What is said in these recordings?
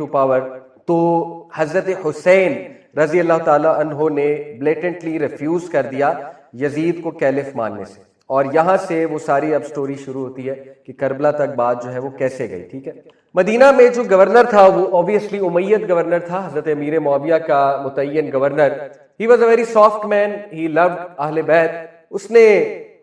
To power, تو حضرت حسین رضی اللہ تعالیٰ عنہ نے بلیٹنٹلی ریفیوز کر دیا یزید کو کیلف ماننے سے. اور یہاں سے وہ ساری اب سٹوری شروع ہوتی ہے کہ کربلا تک بات جو ہے وہ کیسے گئی. ٹھیک ہے, مدینہ میں جو گورنر تھا وہ اوبیسلی امید گورنر تھا, حضرت امیر معاویہ کا متعین governor. He was a very soft man, he loved اہل بیت. اس نے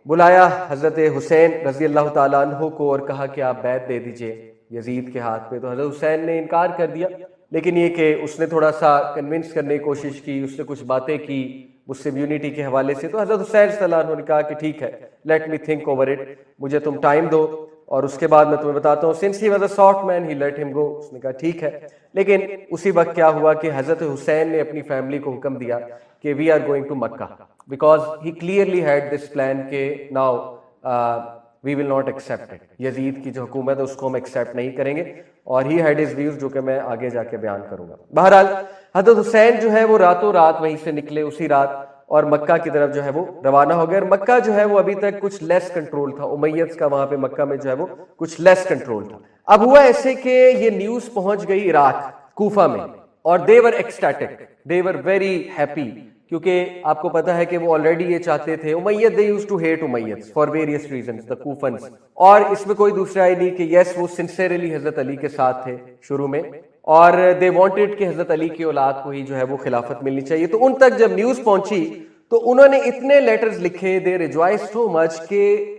بلایا حضرت حسین رضی اللہ تعالیٰ عنہ کو اور کہا کہ آپ بیعت دے دیجئے یزید کے ہاتھ پہ. تو حضرت حسین نے انکار کر دیا, لیکن یہ کہ اس نے تھوڑا سا کنونس کرنے کی کوشش کی, اس نے کچھ باتیں کی مسلم یونٹی کے حوالے سے. تو حضرت حسین صلی اللہ علیہ وسلم نے کہا کہ ٹھیک ہے, let me think over it, مجھے تم ٹائم دو اور اس کے بعد میں تمہیں بتاتا ہوں. Since he was a soft man he let him go, اس نے کہا ٹھیک ہے. لیکن اسی وقت کیا ہوا کہ حضرت حسین نے اپنی فیملی کو حکم دیا کہ we are going to Mecca, because he clearly had this plan کہ now we will not accept it, Yazid کی جو حکومت ہے اس کو ہم ایکسیپٹ نہیں کریں گے. اور ہی ہیڈ ہز ویوز جو کہ میں آگے جا کے بیان کروں گا. بہرحال حضرت حسین جو ہے وہ راتوں رات وہیں سے نکلے اسی رات اور مکہ کی طرف جو ہے وہ روانہ ہو گئے. اور مکہ جو ہے وہ ابھی تک کچھ لیس کنٹرول تھا, امیدز کا وہاں پہ مکہ میں جو ہے وہ کچھ لیس کنٹرول تھا. اب ہوا ایسے کہ یہ نیوز پہنچ گئی عراق کوفہ میں, اور they were ecstatic, they were very happy, کیونکہ آپ کو پتا ہے کہ وہ آلریڈی یہ چاہتے تھے. امیہ they used to hate Umayya for various reasons, the Kufans. اور اس میں کوئی دوسرا ہی نہیں کہ یس وہ سنسیئرلی حضرت علی کے ساتھ تھے شروع میں, اور they wanted کہ حضرت علی کی اولاد کو ہی جو ہے وہ خلافت ملنی چاہیے. تو ان تک جب نیوز پہنچی تو انہوں نے اتنے لیٹرز لکھے, they rejoiced so much کہ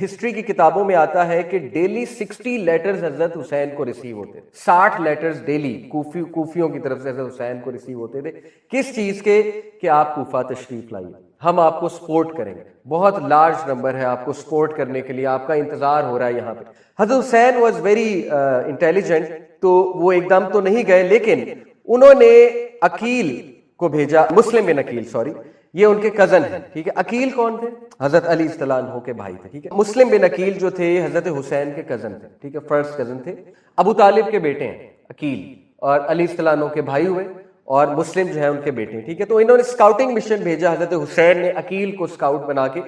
ہسٹری کی کتابوں میں آتا ہے کہ ڈیلی 60 لیٹرز حضرت حسین کو ریسیو ہوتے تھے. 60 لیٹرز ڈیلی کوفیوں کی طرف سے حضرت حسین کو ریسیو ہوتے تھے. کس چیز کے؟ کہ آپ کوفہ تشریف لائیے, ہم آپ کو سپورٹ کریں گے, بہت لارج نمبر ہے آپ کو سپورٹ کرنے کے لیے, آپ کا انتظار ہو رہا ہے یہاں پہ. حضرت حسین واز ویری انٹیلیجنٹ, تو وہ ایک دم تو نہیں گئے, لیکن انہوں نے عقیل کو بھیجا, مسلم بن عقیل, سوری, یہ ان کے کزن ہیں. ٹھیک ہے, عقیل کون تھے؟ حضرت علی صلی اللہ عنہ کے بھائی تھے. ٹھیک ہے, مسلم بن عقیل جو تھے حضرت حسین کے کزن تھے. ٹھیک ہے, فرسٹ کزن تھے. ابو طالب کے بیٹے ہیں عقیل, اور علی صلی اللہ عنہ کے بھائی ہوئے, اور مسلم جو ہے ان کے بیٹے. ٹھیک ہے, تو انہوں نے اسکاؤٹنگ مشن بھیجا حضرت حسین نے عقیل کو اسکاؤٹ بنا کے,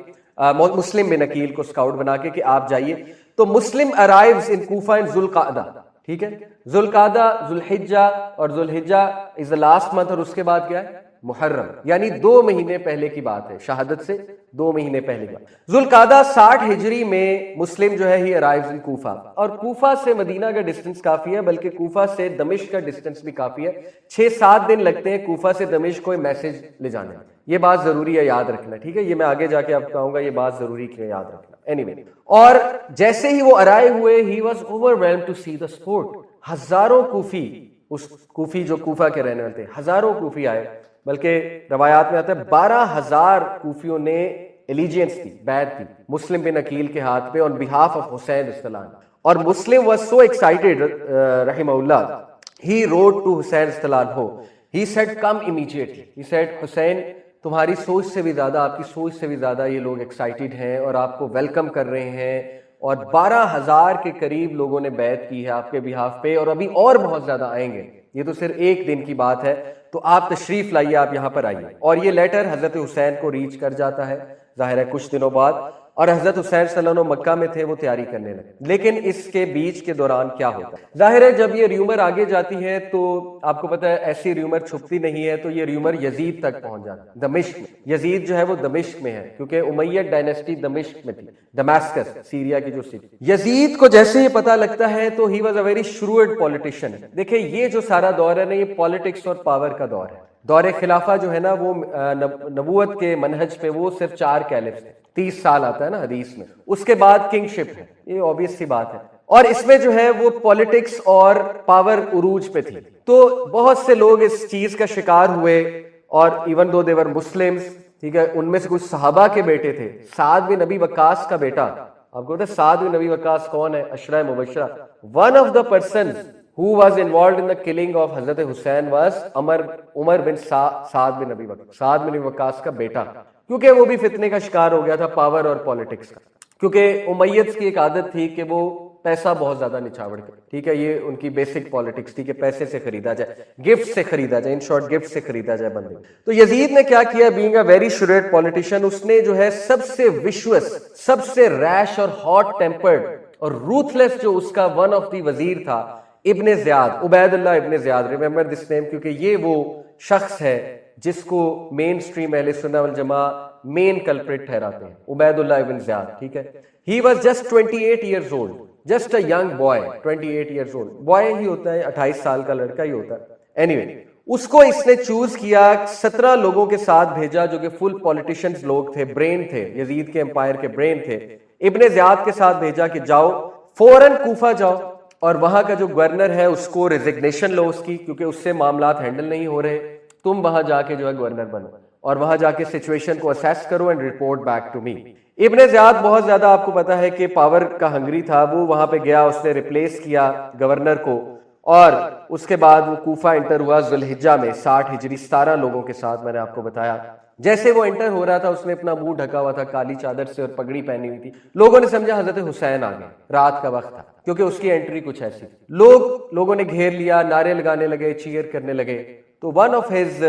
مسلم بن عقیل کو اسکاؤٹ بنا کے کہ آپ جائیے. تو مسلم ارائیوز ان کوفہ ان ذوالقعدہ. ٹھیک ہے, ذوالقعدہ, ذوالحجہ, اور ذوالحجہ از دا لاسٹ منتھ, اور اس کے بعد کیا ہے؟ محرم, یعنی 2 مہینے پہلے کی بات ہے, شہادت سے 2 مہینے پہلے کی بات. ذوالقعدہ 60 ہجری میں مسلم جو ہے ہی ارائیوز ان کوفہ, اور کوفہ سے مدینہ کا ڈسٹنس کافی ہے, بلکہ کوفہ سے دمشق کا ڈسٹنس بھی کافی ہے. 6-7 دن لگتے ہیں کوفہ سے دمشق کوئی میسج لے جانے میں. یہ بات ضروری ہے یاد رکھنا. ٹھیک ہے, یہ میں آگے جا کے آپ کہوں گا, یہ بات ضروری ہے یاد رکھنا. anyway, اور جیسے ہی وہ ارائیو ہوئے, he was overwhelmed to see the sport. ہزاروں کوفی, اس کوفی جو کوفہ کے رہنے والے تھے, ہزاروں کوفی آئے, بلکہ روایات میں آتا ہے 12,000 کوفیوں نے ایلیجینس دی, بیعت دی مسلم بن عقیل کے ہاتھ پہ, on behalf of حسین رضی اللہ عنہ. اور مسلم was so excited, رحمہ اللہ, he wrote to حسین رضی اللہ عنہ, he said come immediately, he said حسین تمہاری سوچ سے بھی زیادہ, آپ کی سوچ سے بھی زیادہ یہ لوگ ایکسائٹیڈ ہیں اور آپ کو ویلکم کر رہے ہیں, اور 12,000 کے قریب لوگوں نے بیعت کی ہے آپ کے بہاف پہ, اور ابھی اور بہت زیادہ آئیں گے. یہ تو صرف ایک دن کی بات ہے, تو آپ تشریف لائیے, آپ یہاں پر آئیے. اور یہ لیٹر حضرت حسین کو ریچ کر جاتا ہے ظاہر ہے کچھ دنوں بعد, اور حضرت حسین صلی اللہ علیہ وسلم مکہ میں تھے, وہ تیاری کرنے لگے. لیکن اس کے بیچ کے دوران کیا ہوتا ہے؟ ظاہر ہے جب یہ ریومر آگے جاتی ہے تو آپ کو پتہ ہے ایسی ریومر چھپتی نہیں ہے, تو یہ ریومر یزید تک پہنچ جاتا ہے, دمشق میں. یزید جو ہے وہ دمشق میں ہے, کیونکہ امیہ ڈائنیسٹی دمشق میں تھی, دماسکس سیریا کی جو سٹی. یزید کو جیسے یہ پتہ لگتا ہے تو he was a very shrewd politician. دیکھیں یہ جو سارا دور ہے نا, یہ پالیٹکس اور پاور کا دور ہے. دور خلافہ جو ہے نا وہ نبوت کے منہج پہ وہ صرف 4 کیلفز ہیں, 30 سال آتا ہے نا حدیث میں, اس کے بعد کنگ شپ ہے, یہ obvious سی بات ہے. اور اس میں جو ہے وہ پالیٹکس اور پاور عروج پہ تھی, تو بہت سے لوگ اس چیز کا شکار ہوئے, اور ایون دو دیور مسلمز, ٹھیک ہے, ان میں سے کچھ صحابہ کے بیٹے تھے. سعد بن نبی وقاص کا بیٹا, آپ کو پتہ ہے سعد بن نبی وقاص کون ہے؟ عشرہ مبشرہ. One of the persons who was involved in the killing of حضرت حسین was عمر بن سعد بن نبی وقاص, سعد بن نبی وقاص کا بیٹا, کیونکہ وہ بھی فتنے کا شکار ہو گیا تھا پاور اور پالیٹکس کا. کیونکہ امیدز کی ایک عادت تھی کہ وہ پیسہ بہت زیادہ نچھاور کے, ٹھیک ہے, یہ ان کی بیسک پالیٹکس تھی کہ پیسے سے خریدا جائے, گفٹ سے خریدا جائے, ان شارٹ گفٹ سے خریدا جائے بندے. تو یزید نے کیا کیا, بینگ اے ویری شریڈ پالیٹیشین, اس نے جو ہے سب سے وشوس, سب سے ریش اور ہاٹ ٹیمپرڈ اور روتھلیس جو اس کا ون آف دی وزیر تھا, ابن زیاد، عبید اللہ ابن زیاد، ریممبر دس نیم کیونکہ یہ وہ شخص ہے جس کو مین سٹریم اہل سنہ والجماعہ مین کلپریٹ ٹھہراتے ہیں، عبید اللہ ابن زیاد، ٹھیک ہے. He was just 28 years old, just a young boy, 28 years old, boy ہی ہوتا ہے، 28 سال کا لڑکا ہی ہوتا ہے. اینی وے اس کو اس نے چوز کیا، 17 لوگوں کے ساتھ بھیجا جو کہ فل پولیٹیشنز لوگ تھے، برین تھے، یزید کے امپائر کے برین تھے. ابن زیاد کے ساتھ بھیجا کہ جاؤ فوراً کوفہ جاؤ اور وہاں کا جو گورنر ہے اس کو ریزگنیشن لو اس کی، کیونکہ اس سے معاملات ہینڈل نہیں ہو رہے، تم وہاں جا کے جو ہے گورنر بنو اور وہاں جا کے سچویشن کو اسیس کرو and report back to me. ابن زیاد بہت زیادہ آپ کو پتا ہے کہ پاور کا ہنگری تھا، وہ وہاں پہ گیا، اس نے ریپلیس کیا گورنر کو اور اس کے بعد وہ کوفہ انٹر ہوا ذوالحجہ میں 60 ہجری 17 لوگوں کے ساتھ. میں نے آپ کو بتایا جیسے وہ انٹر ہو رہا تھا اس نے اپنا منہ ڈھکا ہوا تھا کالی چادر سے اور پگڑی پہنی ہوئی تھی. لوگوں نے سمجھا حضرت حسین آ گئے، رات کا وقت تھا کیونکہ اس کی انٹری کچھ ایسی. لوگوں نے گھیر لیا، نعرے لگانے لگے، چیئر کرنے لگے. تو ون آف ہز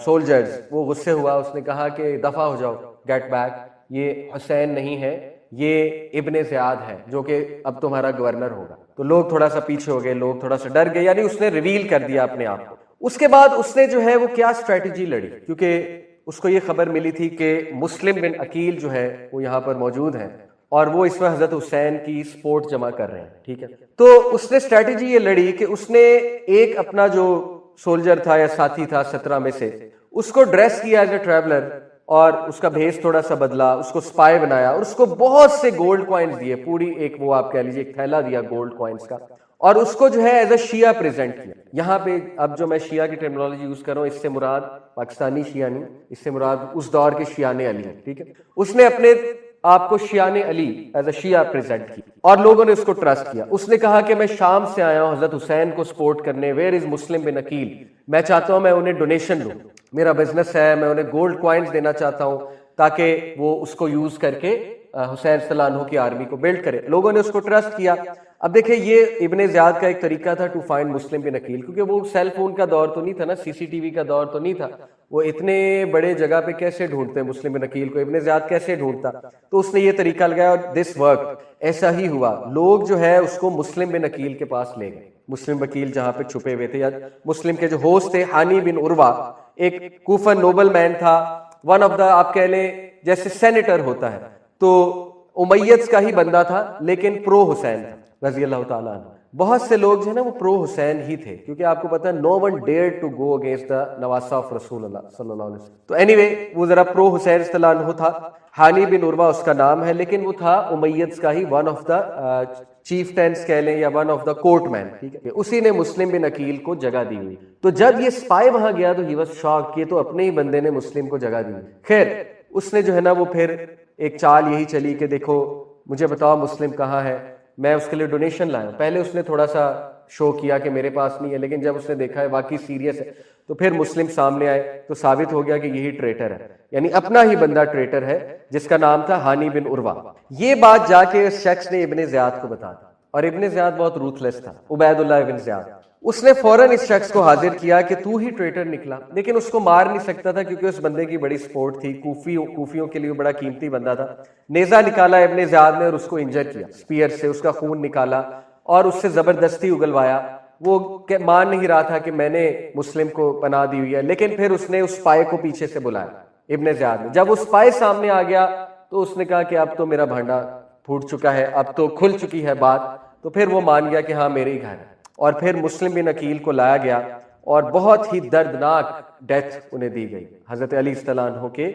سولجرز وہ غصے ہوا، اس نے کہا کہ دفع ہو جاؤ، گیٹ بیک، یہ حسین نہیں ہے، یہ ابن زیاد ہے جو کہ اب تمہارا گورنر ہوگا. تو لوگ تھوڑا سا پیچھے ہو گئے، لوگ تھوڑا سا ڈر گئے، یعنی اس نے ریویل کر دیا اپنے آپ کو. اس کے بعد اس نے جو ہے وہ کیا اسٹریٹجی لڑی، کیونکہ اس کو یہ خبر ملی تھی کہ مسلم بن عقیل جو ہے وہ یہاں پر موجود ہیں اور وہ اس میں حضرت حسین کی سپورٹ جمع کر رہے ہیں، ٹھیک ہے. تو اس نے اسٹریٹجی یہ لڑی کہ اس نے ایک اپنا جو سولجر تھا یا ساتھی تھا 17 میں سے، اس کو ڈریس کیا ایز اے ٹریولر اور اس کا بھیس تھوڑا سا بدلا، اس کو سپائی بنایا اور اس کو بہت سے گولڈ کوائنز دیے، پوری ایک وہ آپ کہہ لیجیے ایک تھیلا دیا گولڈ کوائنز کا، اور اس کو جو ہے ایز اے شیعہ پریزنٹ کیا. یہاں پہ اب جو میں شیعہ کی ٹرمینالوجی یوز کر رہا ہوں، اس سے مراد پاکستانی شیعہ نہیں، اس سے مراد اس دور کے شیعان علی، ٹھیک ہے. اس نے اپنے آپ کو شیعان علی ایز اے شیعہ پریزنٹ کی اور لوگوں نے اس کو ٹرسٹ کیا. اس نے کہا کہ میں شام سے آیا ہوں حضرت حسین کو سپورٹ کرنے، ویئر از مسلم بن عقیل، میں چاہتا ہوں میں انہیں ڈونیشن دوں، میرا بزنس ہے، میں انہیں گولڈ کوائنز دینا چاہتا ہوں تاکہ وہ اس کو یوز کر کے حسین صلی اللہ عنہ کی آرمی کو بلڈ کرے. لوگوں نے اس کو ٹرسٹ کیا. اب دیکھیں یہ ابن زیاد کا ایک طریقہ تھا ٹو فائنڈ مسلم بن عقیل، کیونکہ وہ سیل فون کا دور تو نہیں تھا نا، سی سی ٹی وی کا دور تو نہیں تھا، وہ اتنے بڑے جگہ پہ کیسے ڈھونڈتے مسلم بن عقیل کو، ابن زیاد کیسے ڈھونڈتا. تو اس نے یہ طریقہ لگایا اور دس ورک، ایسا ہی ہوا. لوگ جو ہے اس کو مسلم بن عقیل کے پاس لے گئے، مسلم وکیل جہاں پہ چھپے ہوئے تھے، یا مسلم کے جو ہوسٹ تھے ہانی بن عروہ، ایک کوفن نوبل مین تھا، ون آف دا آپ کہہ لیں جیسے سینیٹر ہوتا ہے، تو امیدز کا ہی بندہ تھا لیکن پرو حسین تھا رضی اللہ تعالیٰ عنہ. بہت سے لوگ جو ہے نا وہ پرو حسین ہی تھے، کیونکہ آپ کو پتا ہے no one dare to go against the نواسہ آف رسول اللہ صلی اللہ علیہ وسلم. تو اینی وے وہ ذرا پرو حسین صلی اللہ عنہ تھا. ہانی بن عروہ اس کا نام ہے، لیکن وہ تھا امیدز کا ہی one of the chieftains کہہ لیں یا one of the court men, ٹھیک ہے. اسی نے مسلم بن عقیل کو جگہ دی ہوئی. تو جب یہ سپائی وہاں گیا تو ہی واز شاک کہ تو اپنے ہی بندے نے مسلم کو جگہ دی. خیر اس نے جو ہے نا وہ پھر ایک چال یہی چلی کہ دیکھو مجھے بتاؤ مسلم کہاں ہے، میں اس کے لیے ڈونیشن لایا. پہلے اس نے تھوڑا سا شو کیا کہ میرے پاس نہیں ہے، لیکن جب اس نے دیکھا ہے واقعی سیریس ہے تو پھر مسلم سامنے آئے تو ثابت ہو گیا کہ یہی ٹریٹر ہے، یعنی اپنا ہی بندہ ٹریٹر ہے جس کا نام تھا ہانی بن عروہ. یہ بات جا کے اس شخص نے ابن زیاد کو بتا دی، اور ابن زیاد بہت روتھلیس تھا، عبید اللہ ابن زیاد. اس نے فوراً اس شخص کو حاضر کیا کہ تو ہی ٹریٹر نکلا، لیکن اس کو مار نہیں سکتا تھا کیونکہ اس بندے کی بڑی سپورٹ تھی، کوفیوں کے لیے بڑا قیمتی بندہ تھا. نیزہ نکالا ابن زیاد نے اور اس کو انجر کیا سپیئر سے، اس کا خون نکالا اور اس سے زبردستی اگلوایا. وہ مان نہیں رہا تھا کہ میں نے مسلم کو پناہ دی ہوئی ہے، لیکن پھر اس نے اس سپائی کو پیچھے سے بلایا ابن زیاد نے. جب وہ سپائی سامنے آ گیا تو اس نے کہا کہ اب تو میرا بھانڈا پھوٹ چکا ہے، اب تو کھل چکی ہے بات. تو پھر وہ مان گیا کہ ہاں میرے ہی گھر ہے، اور پھر مسلم بن عقیل کو لایا گیا اور بہت ہی دردناک ڈیتھ انہیں دی گئی حضرت علی صلی اللہ عنہ کے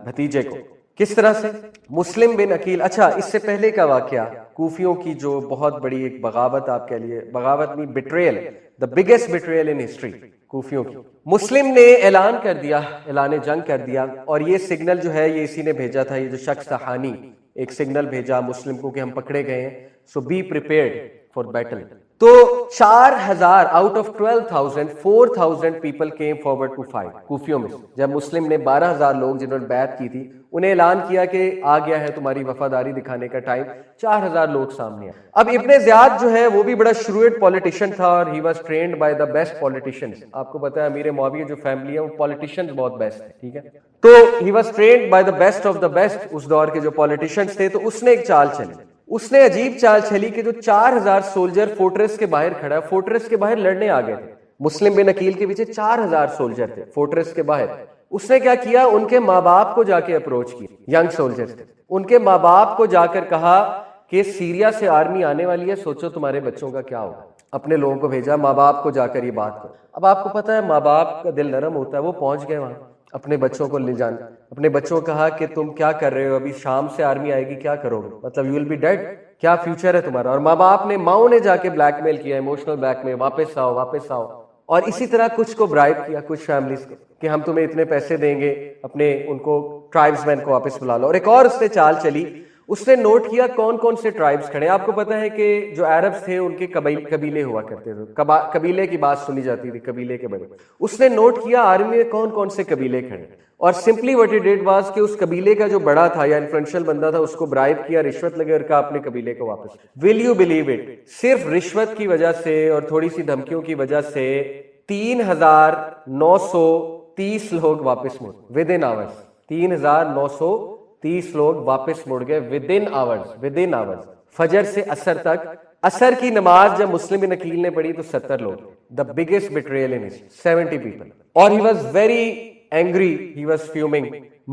بھتیجے کو. کس طرح سے مسلم بن عقیل. اچھا اس سے پہلے کا واقعہ کوفیوں کی جو بہت بڑی ایک بغاوت، آپ کہہ لیے بغاوت نہیں، بیٹریل، دا بگیسٹ بیٹریل ان ہسٹری کوفیوں کی. مسلم نے اعلان کر دیا، اعلان جنگ کر دیا، اور یہ سگنل جو ہے یہ اسی نے بھیجا تھا، یہ جو شخص تھا ہانی، ایک سگنل بھیجا مسلم کو کہ ہم پکڑے گئے ہیں، so be prepared for battle. تو 4000 out of 12,000 4,000 people came forward to fight کوفیوں میں. جب مسلم نے 12,000 لوگ جنہوں نے بیعت کی تھی انہیں اعلان کیا کہ آ گیا ہے تمہاری وفاداری دکھانے کا ٹائم، 4000 لوگ سامنے آئے. اب ابن زیاد جو ہے وہ بھی بڑا شروعیت پولیٹیشین تھا اور he was trained by the best politicians. آپ کو پتا ہے امیر معاویہ جو فیملی ہے وہ پولیٹیشینز بہت بیسٹ ہے، ٹھیک ہے. تو he was trained by the best of the best اس دور کے جو پولیٹیشینز تھے. تو اس نے ایک چال چلی، اس نے عجیب چال چلی کہ جو 4000 سولجر فورٹریس کے باہر کھڑا ہے، فورٹریس کے باہر لڑنے آ گئے تھے، مسلم بن عقیل کے پیچھے 4000 سولجر تھے فورٹریس کے باہر. اس نے کیا کیا، ان کے ماں باپ کو جا کے اپروچ کیا، ینگ سولجرز تھے، ان کے ماں باپ کو جا کر کہا کہ سیریا سے آرمی آنے والی ہے، سوچو تمہارے بچوں کا کیا ہوگا. اپنے لوگوں کو بھیجا، ماں باپ کو جا کر یہ بات کرو. اب آپ کو پتا ہے ماں باپ کا دل نرم ہوتا ہے، وہ پہنچ گئے وہاں اپنے بچوں کو لے جانا. اپنے بچوں کو کہا کہ تم کیا کر رہے ہو، ابھی شام سے آرمی آئے گی، کیا کرو گے، مطلب یو ول بی ڈیڈ، کیا فیوچر ہے تمہارا. اور ماں باپ نے، ماؤں نے جا کے بلیک میل کیا، ایموشنل بلیک میل، واپس آؤ واپس آؤ. اور اسی طرح کچھ کو برائب کیا، کچھ فیملیز کو، کہ ہم تمہیں اتنے پیسے دیں گے، اپنے ان کو ٹرائبس مین کو واپس بلا لو. اور ایک اور اس نے چال چلی، اس نے نوٹ کیا کون کون سے ٹرائبس کھڑے ہیں. آپ کو پتا ہے کہ جو عربس تھے ان کے قبیلے ہوا کرتے تھے، قبیلے کی بات سنی جاتی تھی، قبیلے کے بڑے. اس نے نوٹ کیا آرمی میں کون کون سے قبیلے کھڑے، اور simply what he did was کہ اس قبیلے کا جو بڑا تھا یا انفلوئنشل بندہ تھا، اس کو برائب کیا، رشوت لگے، اور کہا اپنے قبیلے کو واپس. ول یو بلیو اٹ، صرف رشوت کی وجہ سے اور تھوڑی سی دھمکیوں کی وجہ سے 3930 لوگ واپس مڑ ود ان آورز. 3930 لوگ واپس مڑ گئے ود ان آورز. فجر سے عصر تک. عصر کی نماز جب مسلم بن عقیل نے پڑھی تو 70 لوگ. The biggest betrayal in history, 70 people. اور he was very angry, he was fuming.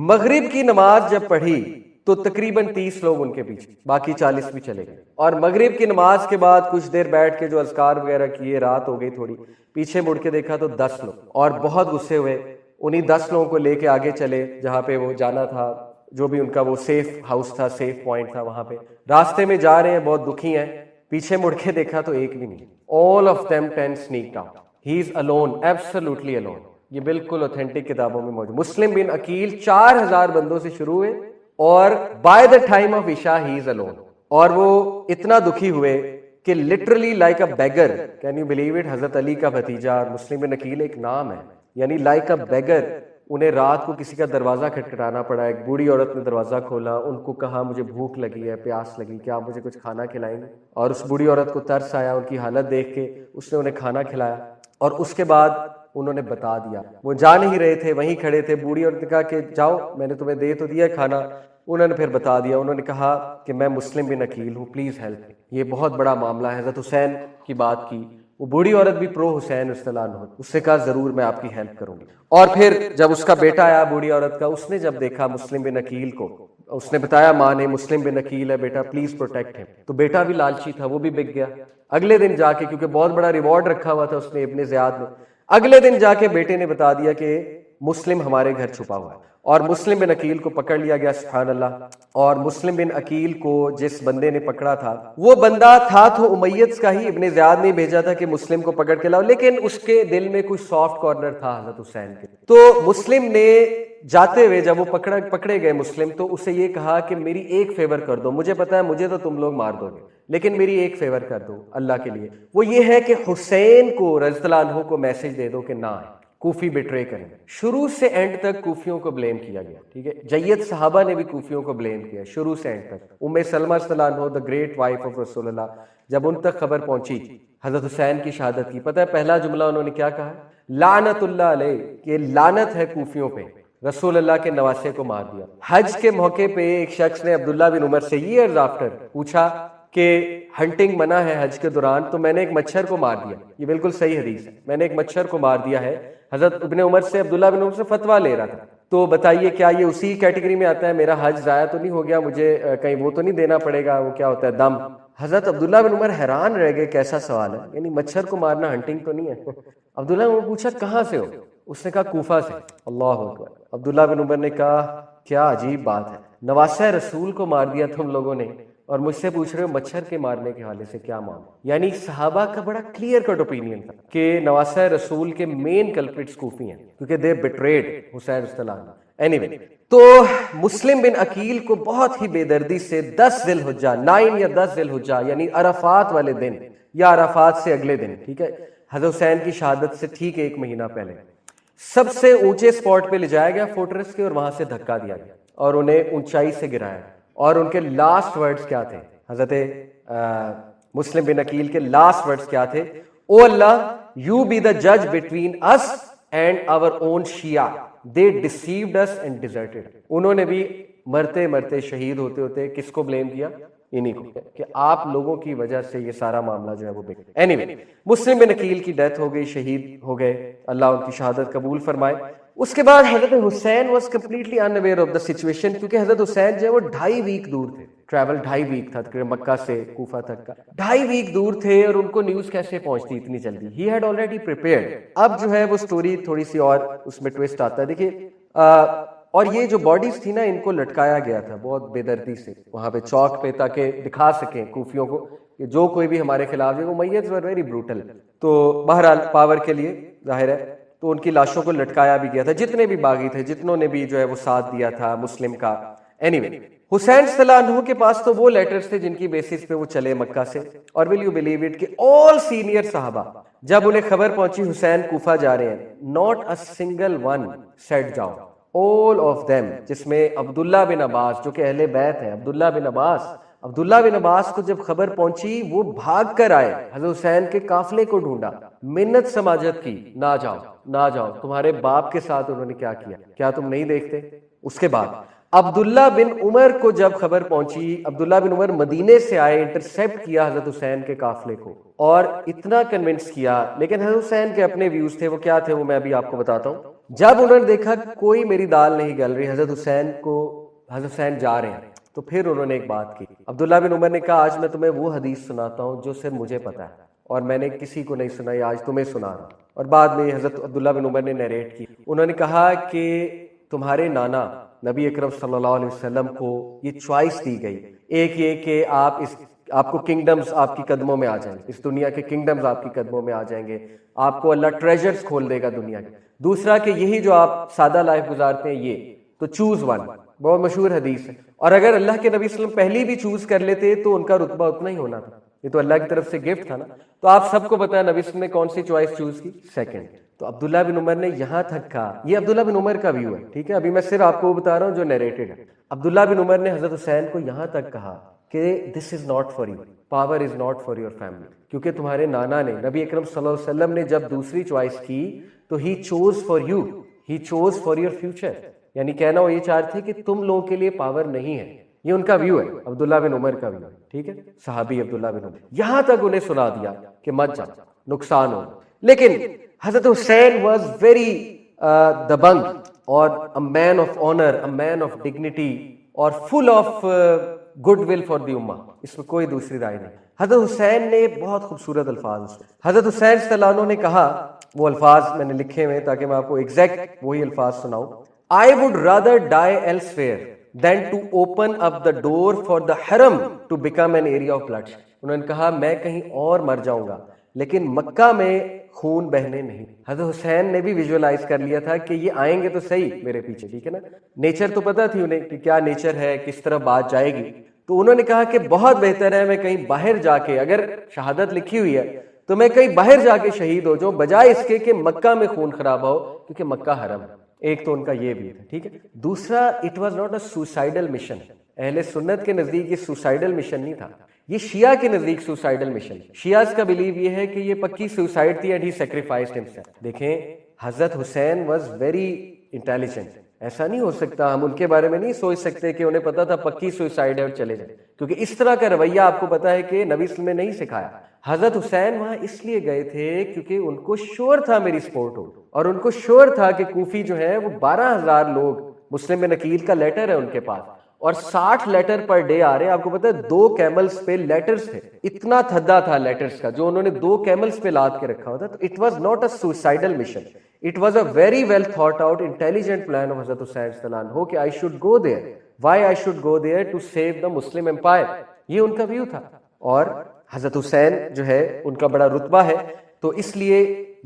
مغرب کی نماز جب پڑھی تو تقریباً 30 لوگ ان کے پیچھے، باقی 40 بھی چلے گئے. اور مغرب کی نماز کے بعد کچھ دیر بیٹھ کے جو اذکار وغیرہ کیے، رات ہو گئی تھوڑی، پیچھے مڑ کے دیکھا تو 10 لوگ، اور بہت غصے ہوئے. انہی 10 لوگوں کو لے کے آگے چلے جہاں پہ وہ جانا تھا، جو بھی ان کا وہ سیف ہاؤس تھا، سیف پوائنٹ تھا. وہاں پہ راستے میں جا رہے ہیں، بہت دکھی ہیں، پیچھے مڑ کے دیکھا تو ایک بھی نہیں. all of them 10 sneaked out. he is alone, absolutely alone. یہ بالکل اوتھینٹک کتابوں میں موجود. مسلم بن عقیل 4000 بندوں سے شروع ہوئے، اور بائی دا ٹائم آف عشاء ہی از alone. اور وہ اتنا دکھی ہوئے کہ literally like a beggar. Can you believe it? حضرت علی کا بھتیجا اور مسلم بن عقیل ایک نام ہے، یعنی لائک اے بیگر. انہیں رات کو کسی کا دروازہ کھٹکھٹانا پڑا. ایک بوڑھی عورت نے دروازہ کھولا، ان کو کہا مجھے بھوک لگی ہے، پیاس لگی، کیا آپ مجھے کچھ کھانا کھلائیں گے؟ اور اس بوڑھی عورت کو ترس آیا، ان کی حالت دیکھ کے اس نے انہیں کھانا کھلایا. اور اس کے بعد انہوں نے بتا دیا، وہ جا نہیں رہے تھے، وہیں کھڑے تھے. بوڑھی عورت نے کہا کہ جاؤ، میں نے تمہیں دے تو دیا کھانا. انہوں نے پھر بتا دیا، انہوں نے کہا کہ میں مسلم بن عقیل ہوں، پلیز ہیلپ. یہ بہت بڑا معاملہ ہے. حضرت حسین کی بات کی. وہ بوڑھی عورت بھی پرو حسین اصطلاح عنہ، اس نے کہا ضرور میں آپ کی ہیلپ کروں گی. اور پھر جب اس کا بیٹا آیا بوڑھی عورت کا، اس نے جب دیکھا مسلم بن عقیل کو، اس نے بتایا ماں نے مسلم بن عقیل ہے بیٹا، پلیز پروٹیکٹ ہم. تو بیٹا بھی لالچی تھا، وہ بھی بک گیا. اگلے دن جا کے، کیونکہ بہت بڑا ریوارڈ رکھا ہوا تھا اس نے ابن زیاد نے، اگلے دن جا کے بیٹے نے بتا دیا کہ مسلم ہمارے گھر چھپا ہوا ہے. اور مسلم بن عقیل کو پکڑ لیا گیا، سبحان اللہ. اور مسلم بن عقیل کو جس بندے نے پکڑا تھا، وہ بندہ تھا تو امیدز کا ہی. ابن زیاد نے بھیجا تھا کہ مسلم کو پکڑ کے لاؤ، لیکن اس کے دل میں کچھ سافٹ کارنر تھا حضرت حسین کے. تو مسلم نے جاتے ہوئے جب وہ پکڑے گئے مسلم، تو اسے یہ کہا کہ میری ایک فیور کر دو، مجھے پتا ہے مجھے تو تم لوگ مار دو گے، لیکن میری ایک فیور کر دو اللہ کے لیے. وہ یہ ہے کہ حسین کو رضی اللہ عنہ کو میسج دے دو کہ نہ آئے، کوفی بٹرے کریں. شروع سے اینڈ تک کوفیوں کو بلیم کیا گیا، ٹھیک ہے. جید صحابہ نے بھی کوفیوں کو بلیم کیا شروع سے اینڈ تک. ام سلمہ رضی اللہ عنہ، دا گریٹ وائف آف رسول اللہ، جب ان تک خبر پہنچی حضرت حسین کی شہادت کی، پتہ ہے پہلا جملہ انہوں نے کیا کہا؟ لعنت اللہ علیہ، کہ لعنت ہے کوفیوں پہ، رسول اللہ کے نواسے کو مار دیا. حج کے موقع پہ ایک شخص نے عبداللہ بن عمر سے ایئرز آفٹر پوچھا کہ ہنٹنگ منع ہے حج کے دوران، تو میں نے ایک مچھر کو مار دیا. یہ بالکل صحیح حدیث ہے، میں نے ایک مچھر کو مار دیا ہے. حضرت ابن عمر سے، عبداللہ بن عمر سے فتویٰ لے رہا تھا. تو بتائیے کیا یہ اسی کیٹیگری میں آتا ہے؟ میرا حج ضائع تو نہیں ہو گیا، مجھے کہیں وہ تو نہیں دینا پڑے گا، وہ کیا ہوتا ہے دم؟ حضرت عبداللہ بن عمر حیران رہ گئے، کیسا سوال ہے، یعنی مچھر کو مارنا ہنٹنگ تو نہیں ہے. عبداللہ بن عمر پوچھا کہاں سے ہو؟ اس نے کہا کوفہ سے. اللہ اکبر. عبداللہ بن عمر نے کہا کیا عجیب بات ہے، نواسہ رسول کو مار دیا تم لوگوں نے، اور مجھ سے پوچھ رہے ہو مچھر کے مارنے کے حوالے سے کیا معاملہ. یعنی صحابہ کا بڑا کلیئر کٹ اوپینین تھا کہ نواسہ رسول کے مین کلپرٹس کوفی ہیں، کیونکہ دے بیٹریڈ حسین رضی اللہ عنہ. اینی وے، تو مسلم بن عقیل کو بہت ہی بے دردی سے 10 ذی الحجہ، 9 یا 10 ذی الحجہ، یعنی عرفات والے دن یا عرفات سے اگلے دن، ٹھیک ہے، حضرت حسین کی شہادت سے ٹھیک 1 مہینہ پہلے، سب سے اونچے سپاٹ پہ لے جایا گیا فورٹریس کے، اور وہاں سے دھکا دیا گیا اور انہیں اونچائی سے گرایا. اور ان کے لاسٹ ورڈز کیا تھے؟ حضرت مسلم بن عقیل کے لاسٹ ورڈز کیا تھے؟ او اللہ، یو بی دا جج between us and our own Shia, they deceived us and deserted. انہوں نے بھی مرتے مرتے، شہید ہوتے ہوتے کس کو بلیم کیا؟ انہی کو کہ آپ لوگوں کی وجہ سے یہ سارا معاملہ جو ہے وہ اینیوے مسلم بن عقیل کی ڈیتھ ہو گئی، شہید ہو گئے، اللہ ان کی شہادت قبول فرمائے۔ اس کے بعد حضرت Hussain was completely unaware of the situation, کیونکہ حضرت حسین جو ہے وہ 2.5 ویک دور تھے، ٹریول 2.5 ویک تھا تقریباً مکہ سے کوفہ تک کا، 2.5 ویک دور تھے، اور ان کو نیوز کیسے پہنچتی اتنی جلدی؟ He had already prepared. اب جو ہے وہ سٹوری تھوڑی سی اور اس میں ٹویسٹ آتا ہے، دیکھیے اور یہ جو باڈیز تھی نا ان کو لٹکایا گیا تھا بہت بے دردی سے وہاں پہ چوک پہ، تاکہ دکھا سکیں کوفیوں کو کہ جو کوئی بھی ہمارے خلاف ہے وہ میت ور ویری بروٹل۔ تو بہرحال پاور کے لیے ظاہر ہے تو ان کی لاشوں کو لٹکایا بھی گیا تھا، جتنے بھی باغی تھے، جتنوں نے بھی جو ہے وہ ساتھ دیا تھا مسلم کا۔ اینیوے حسین صلی اللہ عنہ کے پاس تو وہ لیٹرز تھے جن کی بیسس پہ وہ چلے مکہ سے، اور ول یو بلیو اٹ کہ آل سینئر صحابہ جب انہیں خبر پہنچی حسین کوفہ جا رہے ہیں، not a single one said جاؤ، all of them، جس میں عبداللہ بن عباس جو کہ اہل بیت ہیں، عبداللہ بن عباس کو جب خبر پہنچی وہ بھاگ کر آئے، حضرت حسین کے قافلے کو ڈھونڈا، منت سماجت کی، نہ جاؤ، تمہارے باپ کے ساتھ انہوں نے کیا کیا، کیا تم نہیں دیکھتے؟ اس کے بعد عبداللہ بن عمر کو جب خبر پہنچی، عبداللہ بن عمر مدینے سے آئے، انٹرسیپٹ کیا حضرت حسین کے قافلے کو اور اتنا کنونس کیا، لیکن حضرت حسین کے اپنے ویوز تھے، وہ کیا تھے وہ میں ابھی آپ کو بتاتا ہوں۔ جب انہوں نے دیکھا کوئی میری دال نہیں گل رہی، حضرت حسین جا رہے ہیں، تو پھر انہوں نے ایک بات کی، عبداللہ بن عمر نے کہا آج میں تمہیں وہ حدیث سناتا ہوں جو صرف مجھے پتا ہے اور میں نے کسی کو نہیں سنائی، آج تمہیں سنا رہا ہوں۔ اور بعد میں حضرت عبداللہ بن عمر نے نیریٹ کی، انہوں نے کہا کہ تمہارے نانا نبی اکرم صلی اللہ علیہ وسلم کو یہ چوائس دی گئی، ایک یہ کہ آپ کو کنگڈمز آپ کی قدموں میں آ جائیں گے، اس دنیا کے کنگڈمز آپ کی قدموں میں آ جائیں گے، آپ کو اللہ ٹریجرز کھول دے گا دنیا کے، دوسرا کہ یہی جو آپ سادہ لائف گزارتے ہیں یہ، تو چوز ون، بہت مشہور حدیث ہے، اور اگر اللہ کے نبی صلی اللہ علیہ وسلم پہلی بھی چوز کر لیتے تو ان کا رتبہ اتنا ہی ہونا تھا، یہ تو اللہ کی طرف سے گفٹ تھا نا۔ تو آپ سب کو پتا ہے نبی صلی اللہ علیہ وسلم نے کون سی چوائس چوز کی؟ سیکنڈ۔ تو عبداللہ بن عمر نے یہاں تک کہا، یہ عبداللہ بن عمر کا ویو ہے، ٹھیک ہے، ابھی میں صرف آپ کو وہ بتا رہا ہوں جو نیریٹڈ ہے۔ عبداللہ بن عمر نے حضرت حسین کو یہاں تک کہا کہ this is not for you, power is not for your family, کیونکہ تمہارے نانا نے، نبی اکرم صلی اللہ علیہ وسلم نے جب دوسری چوائس کی تو he choose for you, he choose for your future, یعنی کہنا وہ یہ چاہتے تھے کہ تم لوگوں کے لیے پاور نہیں ہے، یہ ان کا ویو ہے، عبداللہ بن عمر کا ویو ہے، ٹھیک ہے، صحابی عبداللہ بن عمر، یہاں تک انہیں سنا دیا کہ مت جاؤ، نقصان ہو۔ لیکن حضرت حسین واز ویری دبنگ اور a man of honor, a man of dignity اور full of goodwill for the ummah، اس میں کوئی دوسری رائے نہیں۔ حضرت حسین نے بہت خوبصورت الفاظ، حضرت حسین صلی اللہ عنہ نے کہا، وہ الفاظ میں نے لکھے ہوئے تاکہ میں آپ کو ایگزیکٹ وہی الفاظ سناؤں، I would rather die elsewhere than to open up the door for the haram to become an area of bloodshed۔ انہوں نے کہا میں کہیں اور مر جاؤں گا لیکن مکہ میں خون بہنے نہیں۔ حضرت حسین نے بھی ویژولائز کر لیا تھا کہ یہ آئیں گے تو صحیح میرے پیچھے، ٹھیک ہے نا، نیچر تو پتا تھی انہیں کہ کیا نیچر ہے، کس طرح بات جائے گی، تو انہوں نے کہا کہ بہت بہتر ہے میں کہیں باہر جا کے، اگر شہادت لکھی ہوئی ہے تو میں کہیں باہر جا کے شہید ہو جاؤں بجائے اس کے کہ مکہ میں خون خراب ہو، کیونکہ مکہ حرم ہے۔ ایک تو ان کا یہ بھی ہے، ٹھیک ہے۔ دوسرا، it was not a suicidal mission, اہل سنت کے نزدیک یہ سوسائڈل مشن نہیں تھا، یہ شیعہ کے نزدیک سوسائڈل مشن، شیعہ کا بلیو یہ ہے کہ یہ پکی سوسائڈ تھی اینڈ ہی سیکریفائسڈ ہمسیلف۔ دیکھیں حضرت حسین واز ویری انٹیلیجنٹ، ایسا نہیں ہو سکتا، ہم ان کے بارے میں نہیں سوچ سکتے کہ انہیں پتا تھا پکی سوسائڈ ہے اور چلے جائیں، کیونکہ اس طرح کا رویہ آپ کو پتا ہے کہ نبی صلی اللہ علیہ وسلم نے نہیں سکھایا۔ حضرت حسین وہاں اس لیے گئے تھے کیونکہ ان کو شور تھا میری سپورٹ ہو، اور ان کو شور تھا کہ کوفی جو ہے وہ 12,000 لوگ، مسلم بن عقیل کا لیٹر ہے ان کے پاس، اور 60 لیٹر پر ڈے آ رہے ہیں، آپ کو پتا ہے 2 کیملز پہ لیٹرز تھے، اتنا تھدا تھا لیٹرز کا جو انہوں نے 2 کیملز پہ لاد کے رکھا ہوتا، تو it was not a suicidal mission, it was a very well thought out intelligent plan of حضرت حسین صلی اللہ عنہ ہو کہ I should go there, why I should go there to save the Muslim empire, یہ ان کا ویو تھا۔ اور حضرت حسین جو ہے ان کا بڑا رتبہ ہے، تو اس لیے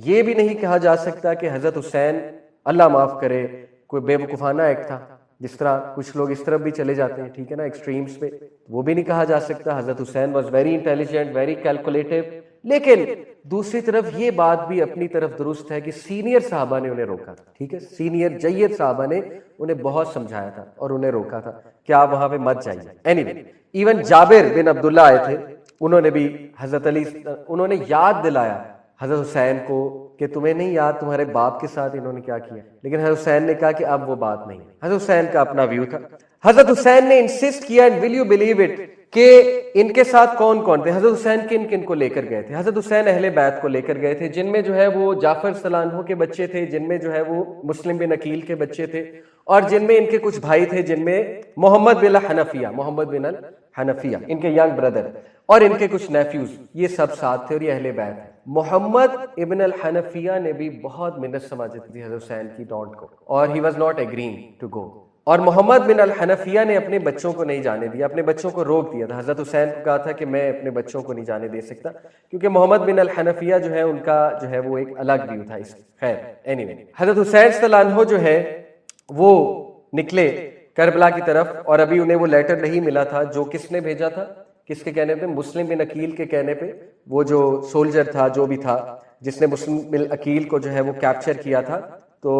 یہ بھی نہیں کہا جا سکتا کہ حضرت حسین اللہ معاف کرے کوئی بے وقوفانہ ایکٹ تھا، جس طرح کچھ لوگ اس طرف بھی چلے جاتے ہیں، ٹھیک ہے نا، ایکسٹریمز پہ، وہ بھی نہیں کہا جا سکتا۔ حضرت Hussain was very intelligent, very کیلکولیٹو، لیکن دوسری طرف یہ بات بھی اپنی طرف درست ہے کہ سینئر صحابہ نے انہیں روکا تھا، ٹھیک ہے، سینئر جید صحابہ نے انہیں بہت سمجھایا تھا اور انہیں روکا تھا کہ آپ وہاں پہ مت جائیے۔ اینیوے ایون جابر بن عبداللہ آئے تھے، انہوں نے بھی حضرت علی، انہوں نے یاد دلایا حضرت حسین کو کہ تمہیں نہیں یاد تمہارے باپ کے ساتھ انہوں نے کیا کیا، لیکن حضرت حسین نے کہا کہ اب وہ بات نہیں، حضرت حسین کا اپنا ویو تھا۔ حضرت حسین نے انسسٹ کیا، and will you believe it, کہ ان کے ساتھ کون کون تھے. حضرت حسین کن کن کو لے کر گئے تھے؟ حضرت حسین اہل بیت کو لے کر گئے تھے، جن میں جو ہے وہ جعفر رضی اللہ عنہ کے بچے تھے، جن میں جو ہے وہ مسلم بن عقیل کے بچے تھے، اور جن میں ان کے کچھ بھائی تھے، جن میں محمد بن الحنفیہ ان کے ینگ بردر، اور ان کے کچھ نیفیوز، یہ سب ساتھ تھے اور یہ اہل بیت ہیں. محمد ابن الحنفیہ نے بھی بہت منت سماجت دی حضرت حسین کی ڈانٹ کو، اور he was not agreeing to go. اور محمد بن الحنفیہ نے اپنے بچوں کو نہیں جانے دیا، اپنے بچوں کو روک دیا تھا. حضرت حسین کو کہا تھا کہ میں اپنے بچوں کو نہیں جانے دے سکتا، کیونکہ محمد بن الحنفیہ جو ہے ان کا جو ہے وہ ایک الگ ویو تھا اس. خیر anyway، حضرت حسین رضی اللہ عنہ جو ہے وہ نکلے کربلا کی طرف، اور ابھی انہیں وہ لیٹر نہیں ملا تھا جو کس نے بھیجا تھا، کس کے کہنے پہ؟ مسلم بن عقیل کے کہنے پہ. وہ جو سولجر تھا، جو بھی تھا، جس نے مسلم بن عقیل کو جو ہے وہ کیپچر کیا تھا، تو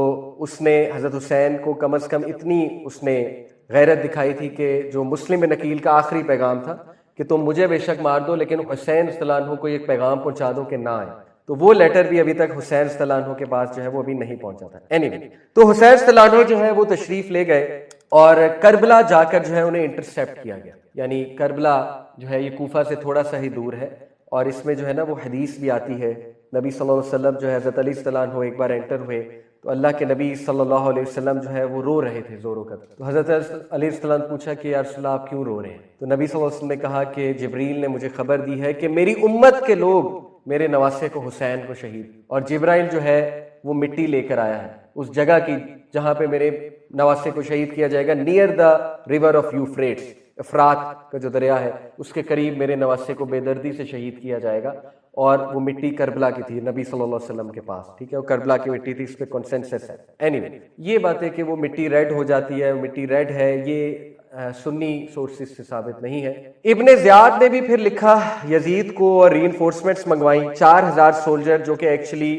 اس نے حضرت حسین کو کم از کم اتنی اس نے غیرت دکھائی تھی کہ جو مسلم بن عقیل کا آخری پیغام تھا کہ تم مجھے بے شک مار دو لیکن حسین رضی اللہ عنہ کو ایک پیغام پہنچا دو کہ نہ آئے. تو وہ لیٹر بھی ابھی تک حسین رضی اللہ عنہ کے پاس جو ہے وہ ابھی نہیں پہنچا تھا. anyway، تو حسین رضی اللہ عنہ جو ہے وہ تشریف لے گئے اور کربلا جا کر جو ہے انہیں انٹرسیپٹ کیا گیا. یعنی کربلا جو ہے یہ کوفہ سے تھوڑا سا ہی دور ہے، اور اس میں جو ہے نا وہ حدیث بھی آتی ہے. نبی صلی اللہ علیہ وسلم جو ہے حضرت علی رضی اللہ عنہ ایک بار انٹر ہوئے تو اللہ کے نبی صلی اللہ علیہ وسلم جو ہے وہ رو رہے تھے زوروں کا. تو حضرت علی رضی اللہ عنہ نے پوچھا کہ یا رسول اللہ آپ کیوں رو رہے ہیں؟ تو نبی صلی اللہ علیہ وسلم نے کہا کہ جبریل نے مجھے خبر دی ہے کہ میری امت کے لوگ میرے نواسے کو حسین کو شہید، اور جبرائیل جو ہے وہ مٹی لے کر آیا ہے اس جگہ کی جہاں پہ میرے نواسے کو شہید کیا جائے گا، نیئر دا ریور آف یوفریٹس، افرات کا جو دریا ہے اس کے قریب میرے نواسے کو بے دردی سے شہید کیا جائے گا. اور وہ مٹی کربلا کی تھی نبی صلی اللہ علیہ وسلم کے پاس. ٹھیک ہے، وہ کربلا کی مٹی تھی، اس پہ کنسنسس ہے. anyway، یہ بات ہے کہ وہ مٹی ریڈ ہو جاتی ہے، مٹی ریڈ ہے، یہ سنی سورسز سے ثابت نہیں ہے. ابن زیاد نے بھی پھر لکھا یزید کو اور ری انفورسمنٹس منگوائیں 4000 سولجر جو کہ ایکچولی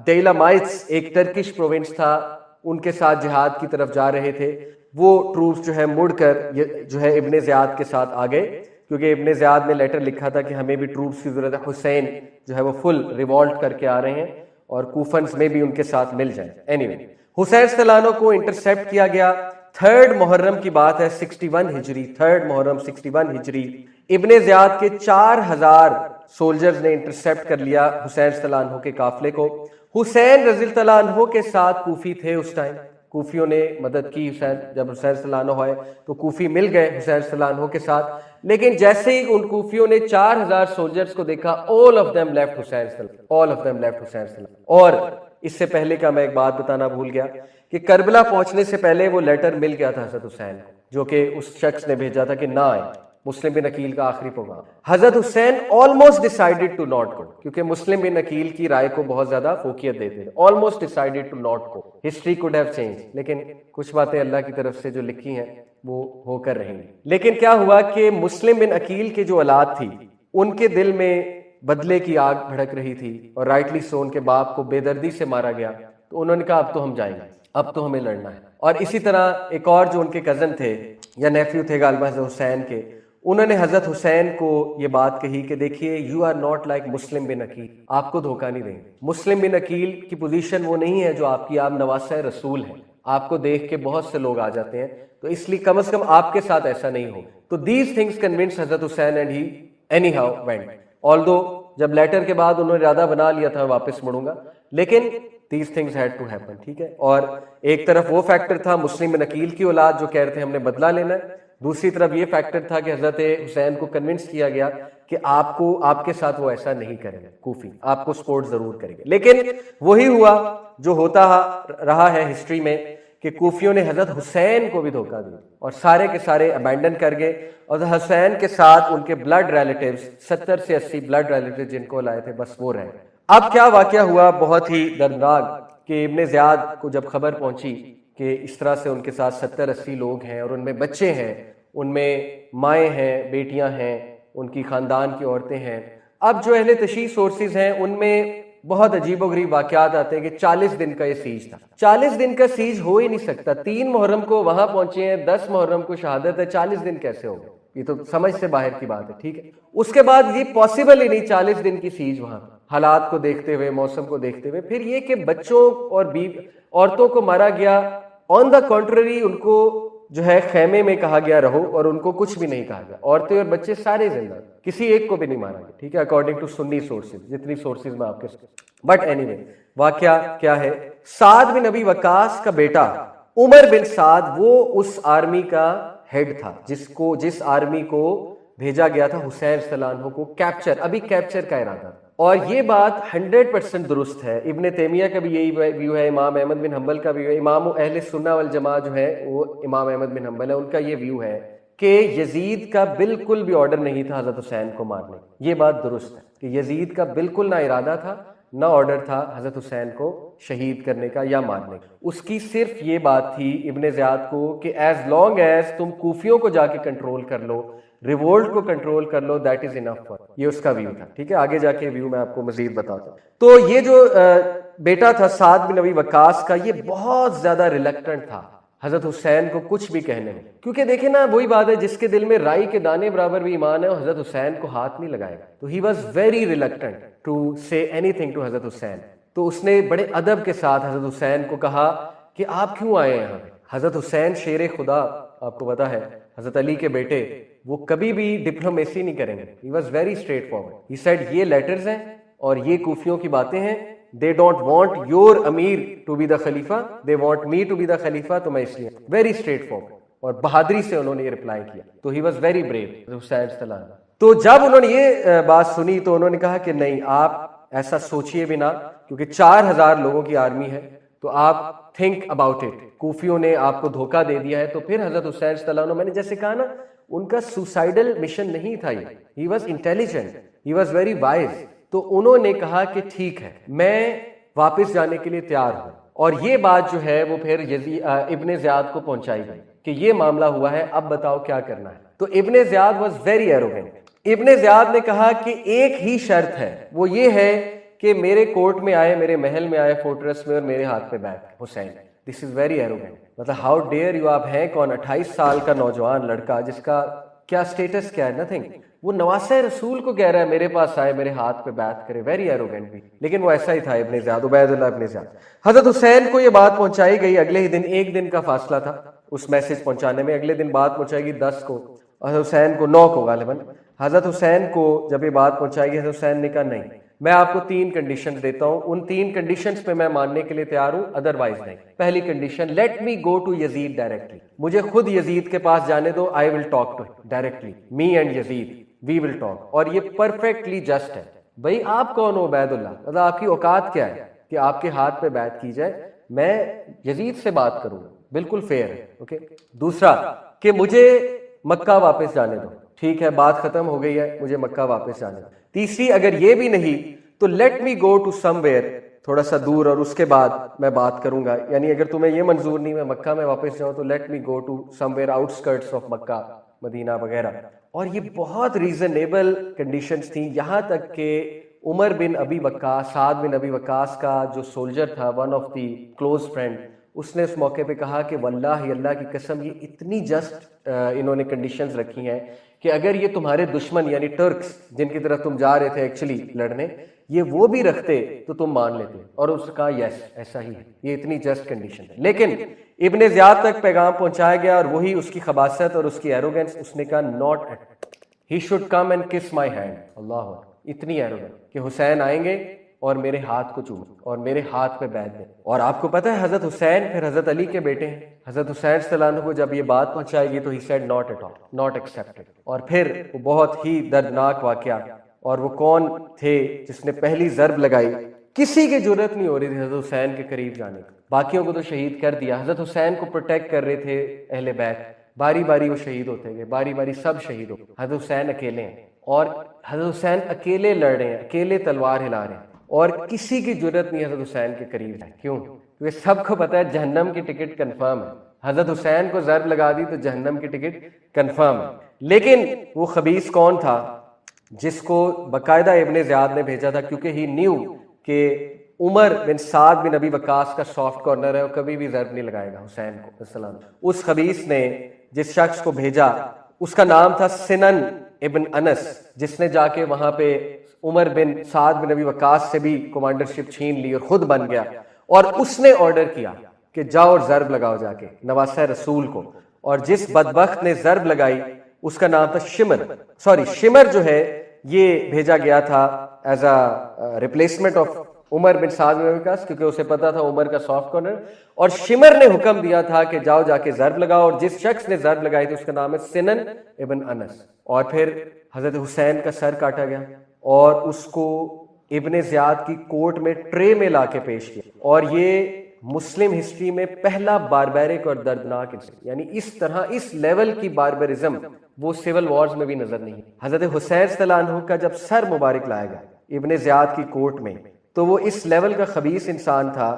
ڈیلامائٹس ایک ٹرکش پروونس تھا، ان کے ساتھ جہاد کی طرف جا رہے تھے. وہ ٹروپس جو ہے مڑ کر جو ہے ابن زیاد کے ساتھ آ گئے، کیونکہ ابن زیاد نے لیٹر لکھا تھا کہ ہمیں بھی ٹروپس کی ضرورت ہے، حسین جو ہے وہ فل ریوالٹ کر کے آ رہے ہیں اور کوفنز میں بھی ان کے ساتھ مل جائیں. anyway، حسین رضی اللہ عنہ کو انٹرسیپٹ کیا گیا. 3 محرم کی بات ہے 61 ہجری، 3 محرم 61 ہجری. ابن زیاد کے 4000 سولجرز نے انٹرسیپٹ کر لیا حسین رضی اللہ عنہ کے قافلے کو. حسین رضی اللہ عنہ کے ساتھ کوفی تھے اس ٹائم، کوفیوں نے مدد کی. حسین جب حسین صلی اللہ عنہ آئے تو کوفی مل گئے حسین صلی اللہ عنہ کے ساتھ، لیکن جیسے ہی ان کوفیوں نے 4000 سولجرز کو دیکھا، all of them left حسین صلی اللہ علیہ. اور اس سے پہلے کا میں ایک بات بتانا بھول گیا کہ کربلا پہنچنے سے پہلے وہ لیٹر مل گیا تھا حضرت حسین کو، جو کہ اس شخص نے بھیجا تھا کہ نہ آئے، مسلم بن عقیل کا آخری پیغام. حضرت حسین almost decided to not go، کیونکہ مسلم بن عقیل کی رائے کو بہت زیادہ فوقیت دیتے تھے. almost decided to not go، history could have changed، لیکن کچھ باتیں اللہ کی طرف سے جو لکھی ہیں وہ ہو کر رہیں گی. لیکن کیا ہوا کہ مسلم بن عقیل کے جو اولاد تھی ان کے دل میں بدلے کی آگ بھڑک رہی تھی، اور رائٹلی سو ان کے باپ کو بے دردی سے مارا گیا. تو انہوں نے کہا اب تو ہم جائیں گے، اب تو ہمیں لڑنا ہے. اور اسی طرح ایک اور جو ان کے کزن تھے یا نیفیو تھے غالباً حضرت حسین کے، انہوں نے حضرت حسین کو یہ بات کہی کہ دیکھیے یو آر ناٹ لائک مسلم بن عقیل، آپ کو دھوکہ نہیں دیں گے. مسلم بن عقیل کی پوزیشن وہ نہیں ہے جو آپ کی، آپ نواسہ رسول ہیں، آپ کو دیکھ کے بہت سے لوگ آ جاتے ہیں، تو اس لیے کم از کم آپ کے ساتھ ایسا نہیں ہو. تو دیز تھنگس کنونس حضرت Hussain and he anyhow went. Although جب لیٹر کے بعد انہوں نے ارادہ بنا لیا تھا واپس مڑوں گا، لیکن these things had to happen. ٹھیک ہے، اور ایک طرف وہ فیکٹر تھا مسلم بن عقیل کی اولاد جو کہہ رہے تھے ہم نے بدلہ لینا ہے، دوسری طرف یہ فیکٹر تھا کہ حضرت حسین کو کنونس کیا گیا کہ آپ کے ساتھ وہ ایسا نہیں کریں گے، کوفی آپ کو سپورٹ ضرور کریں گے. لیکن وہی ہوا جو ہوتا رہا ہے ہسٹری میں کہ کوفیوں نے حضرت حسین کو بھی دھوکہ دیا اور سارے کے سارے ابینڈن کر گئے، اور حسین کے ساتھ ان کے بلڈ ریلیٹیوز 70 سے 80 بلڈ ریلیٹیوز جن کو لائے تھے بس وہ رہے. اب کیا واقعہ ہوا بہت ہی دردناک کہ ابن زیاد کو جب خبر پہنچی کہ اس طرح سے ان کے ساتھ 70-80 لوگ ہیں اور ان میں بچے ہیں، ان میں مائیں ہیں، بیٹیاں ہیں، ان کی خاندان کی عورتیں ہیں. اب جو اہل تشیع سورسز ہیں ان میں بہت عجیب و غریب واقعات آتے ہیں کہ 40 دن کا یہ سیج تھا. 40 دن کا سیج ہو ہی نہیں سکتا. 3 محرم کو وہاں پہنچے ہیں، 10 محرم کو شہادت ہے، 40 دن کیسے ہو گئے؟ یہ تو سمجھ سے باہر کی بات ہے. ٹھیک ہے، اس کے بعد یہ پاسبل ہی نہیں 40 دن کی سیج وہاں، حالات کو دیکھتے ہوئے، موسم کو دیکھتے ہوئے. پھر یہ کہ بچوں اور عورتوں کو مارا گیا. آن دا کنٹرری ان کو جو ہے خیمے میں کہا گیا رہو اور ان کو کچھ بھی نہیں کہا گیا. عورتیں اور بچے سارے زندہ, کسی ایک کو بھی نہیں مارا گیا, ٹھیک ہے, اکارڈنگ ٹو سنی سورسز, جتنی سورسز میں آپ کے. بٹ اینی وے واقعہ کیا ہے, سعد بن ابی وقاص کا بیٹا عمر بن سعد وہ اس آرمی کا ہیڈ تھا جس آرمی کو بھیجا گیا تھا حسین صلی اللہ عنہ کو کیپچر, ابھی کیپچر کا ارادہ. اور یہ بات 100% درست ہے. ابن تیمیہ کا بھی یہی ویو ہے, امام احمد بن حنبل کا بھی ہے, امام اہل سنہ والجماعہ جو ہے وہ امام احمد بن حنبل ہے, ان کا یہ ویو ہے کہ یزید کا بالکل بھی آرڈر نہیں تھا حضرت حسین کو مارنے. یہ بات درست ہے کہ یزید کا بالکل نہ ارادہ تھا نہ آرڈر تھا حضرت حسین کو شہید کرنے کا یا مارنے کا. اس کی صرف یہ بات تھی ابن زیاد کو کہ ایز لانگ ایز تم کوفیوں کو جا کے کنٹرول کر لو, ریوولٹ کو کنٹرول کر لو, دیٹ از انف. یہ اس کا ویو تھا, ٹھیک ہے. آگے جا کے ویو میں آپ کو مزید بتاتا ہوں. تو یہ جو بیٹا تھا سعد بن ابی وقاص کا, یہ بہت زیادہ ریلکٹنٹ تھا حضرت حسین کو کچھ بھی کہنے میں, کیونکہ دیکھیں نا وہی بات ہے, جس کے دل میں رائی کے دانے برابر بھی ایمان ہے وہ حضرت حسین کو ہاتھ نہیں لگائے گا. تو he was very reluctant to say anything to Hazrat Hussain. تو اس نے بڑے ادب کے ساتھ حضرت حسین کو کہا کہ آپ کیوں آئے ہیں یہاں. حضرت حسین شیر خدا, آپ کو پتا ہے حضرت علی کے بیٹے, وہ کبھی بھی ڈپلومیسی نہیں کریں گے. ہی was very straight forward. He said یہ لیٹرز ہیں اور یہ کوفیوں کی باتیں ہیں, they don't want your Amir to be the خلیفہ, they want me to be the خلیفہ. تو میں اس لیے ویری اسٹریٹ فارورڈ اور بہادری سے انہوں نے یہ رپلائی کیا. تو he was very brave حسین صلی اللہ علیہ وسلم. تو جب انہوں نے یہ بات سنی تو انہوں نے کہا کہ نہیں, آپ ایسا سوچئے بھی نہ, کیونکہ 4000 لوگوں کی آرمی ہے, تو آپ تھنک اباؤٹ اٹ. کوفیوں نے آپ کو دھوکہ دے دیا ہے. تو پھر حضرت حسین صلی اللہ علیہ وسلم, میں نے جیسے کہا نا, ان کا سوسائڈل مشن نہیں تھا یہ, he was intelligent, he was very wise. تو انہوں نے کہا کہ ٹھیک ہے, میں واپس جانے کے لیے تیار ہوں. اور یہ بات جو ہے وہ پھر ابن زیاد کو پہنچائی گئی کہ یہ معاملہ ہوا ہے, اب بتاؤ کیا کرنا ہے. تو ابن زیاد واز ویری ایروگینٹ. ابن زیاد نے کہا کہ ایک ہی شرط ہے, وہ یہ ہے کہ میرے کورٹ میں آئے, میرے محل میں آئے, فورٹریس میں, اور میرے ہاتھ پہ بیٹھ. حسین, دس از ویری ایروگینٹ. مطلب ہاؤ ڈیئر یو. آپ ہیں کون؟ 28 سال کا نوجوان لڑکا جس کا کیا سٹیٹس کیا ہے, نتھنگ. وہ نواسہ رسول کو کہہ رہا ہے میرے پاس آئے, میرے ہاتھ پہ بیعت کرے. ویری ایروگینٹ بھی. لیکن وہ ایسا ہی تھا ابن زیاد, عبید اللہ ابن زیاد. حضرت حسین کو یہ بات پہنچائی گئی. اگلے ہی دن, ایک دن کا فاصلہ تھا اس میسج پہنچانے میں. اگلے دن بات پہنچائے گی 10 کو, حضرت حسین کو 9 کو غالباً. حضرت حسین کو جب یہ بات پہنچائے گی, حضرت حسین نے کہا نہیں, میں آپ کو 3 کنڈیشنز دیتا ہوں, ان 3 کنڈیشنز پہ میں ماننے کے لیے تیار ہوں, ادروائز نہیں. پہلی condition, let me go to Yazid directly. مجھے خود یزید کے پاس جانے دو. I will talk to directly, me and Yazid we will talk. اور یہ پرفیکٹلی جسٹ ہے. بھائی آپ کون ہو عبید اللہ, مطلب آپ کی اوقات کیا ہے کہ آپ کے ہاتھ پہ بیعت کی جائے؟ میں یزید سے بات کروں, بالکل فیئر ہے. اوکے. دوسرا کہ مجھے مکہ واپس جانے دو. ٹھیک ہے, بات ختم ہو گئی ہے, مجھے مکہ واپس جانے دو. تیسری, اگر یہ بھی نہیں تو let me go to somewhere, تھوڑا سا دور, اور اس کے بعد میں بات کروں گا. یعنی اگر تمہیں یہ منظور نہیں میں مکہ میں واپس جاؤں تو let me go to somewhere outskirts of Mecca, Medina وغیرہ. اور یہ بہت ریزنیبل کنڈیشنز تھیں, یہاں تک کہ عمر بن ابی وقاص, سعد بن ابی وقاص کا جو سولجر تھا, one of the close friend, اس نے اس موقع پہ کہا کہ واللہ, اللہ کی قسم, یہ اتنی جسٹ انہوں نے کنڈیشنز رکھی ہیں کہ اگر یہ تمہارے دشمن یعنی ٹرکس جن کی طرف تم جا رہے تھے ایکچولی لڑنے, یہ وہ بھی رکھتے تو تم مان لیتے. اور اس نے کہا یس, ایسا ہی ہے, یہ اتنی جسٹ کنڈیشن ہے. لیکن ابن زیاد تک پیغام پہنچایا گیا, اور وہی اس کی خباثت اور اس کی ایروگنس. اس نے کہا not at, he should come and kiss my hand. اللہ, اتنی ایروگنٹ کہ حسین آئیں گے اور میرے ہاتھ کو چومیں اور میرے ہاتھ پہ بیعت دیں. اور آپ کو پتہ ہے حضرت حسین پھر حضرت علی کے بیٹے ہیں. حضرت حسین صلی اللہ علیہ وسلم کو جب یہ بات پہنچائے گی تو he said not at all, not accepted. اور پھر وہ بہت ہی دردناک واقعہ, اور وہ کون تھے جس نے پہلی ضرب لگائی؟ کسی کی جرت نہیں ہو رہی تھی حضرت حسین کے قریب جانے کی. باقیوں کو تو شہید کر دیا, حضرت حسین کو پروٹیکٹ کر رہے تھے اہل بیت. باری باری وہ شہید ہوتے گئے, باری باری سب شہید ہو. حضرت حسین اکیلے ہیں, اور حضرت حسین اکیلے لڑ رہے ہیں, اکیلے تلوار ہلا رہے ہیں, اور کسی کی جرت نہیں حضرت حسین کے قریب ہے. کیوں؟ کیونکہ سب کو پتہ ہے جہنم کی ٹکٹ کنفرم ہے. حضرت حسین کو ضرب لگا دی تو جہنم کی ٹکٹ کنفرم ہے. لیکن وہ خبیث کون تھا جس کو باقاعدہ ابن زیاد نے بھیجا تھا, کیونکہ ہی نیو کہ عمر بن سعد بن ابی وقاص کا سافٹ کارنر ہے, وہ کبھی بھی ضرب نہیں لگائے گا حسین کو السلام. اس خبیث نے جس شخص کو بھیجا اس کا نام تھا سنن ابن انس, جس نے جا کے وہاں پہ عمر بن سعد بن ابی وقاص سے بھی کمانڈرشپ چھین لی اور خود بن گیا. اور اس نے آرڈر کیا کہ جاؤ اور ضرب لگاؤ جا کے نواسہ رسول کو. اور جس بدبخت نے ضرب لگائی اس کا نام تھا شمر. شمر جو ہے یہ بھیجا گیا تھا ایز اے ریپلیسمنٹ آف عمر بن سعد بن وقاص, کیونکہ اسے پتا تھا عمر کا سافٹ کارنر, اور شمر نے حکم دیا تھا کہ جاؤ جا کے ضرب لگاؤ, اور جس شخص نے ضرب لگائی تھی اس کا نام ہے سنن ابن انس. اور پھر حضرت حسین کا سر کاٹا گیا اور اس کو ابن زیاد کی کورٹ میں ٹرے میں لا کے پیش کیا, اور یہ مسلم ہسٹری میں پہلا باربیرک اور دردناک انسان, یعنی اس طرح اس لیول کی باربرزم وہ سول وارز میں بھی نظر نہیں. حضرت حسین رضی اللہ عنہ کا جب سر مبارک لایا گیا ابن زیاد کی کورٹ میں, تو وہ اس لیول کا خبیث انسان تھا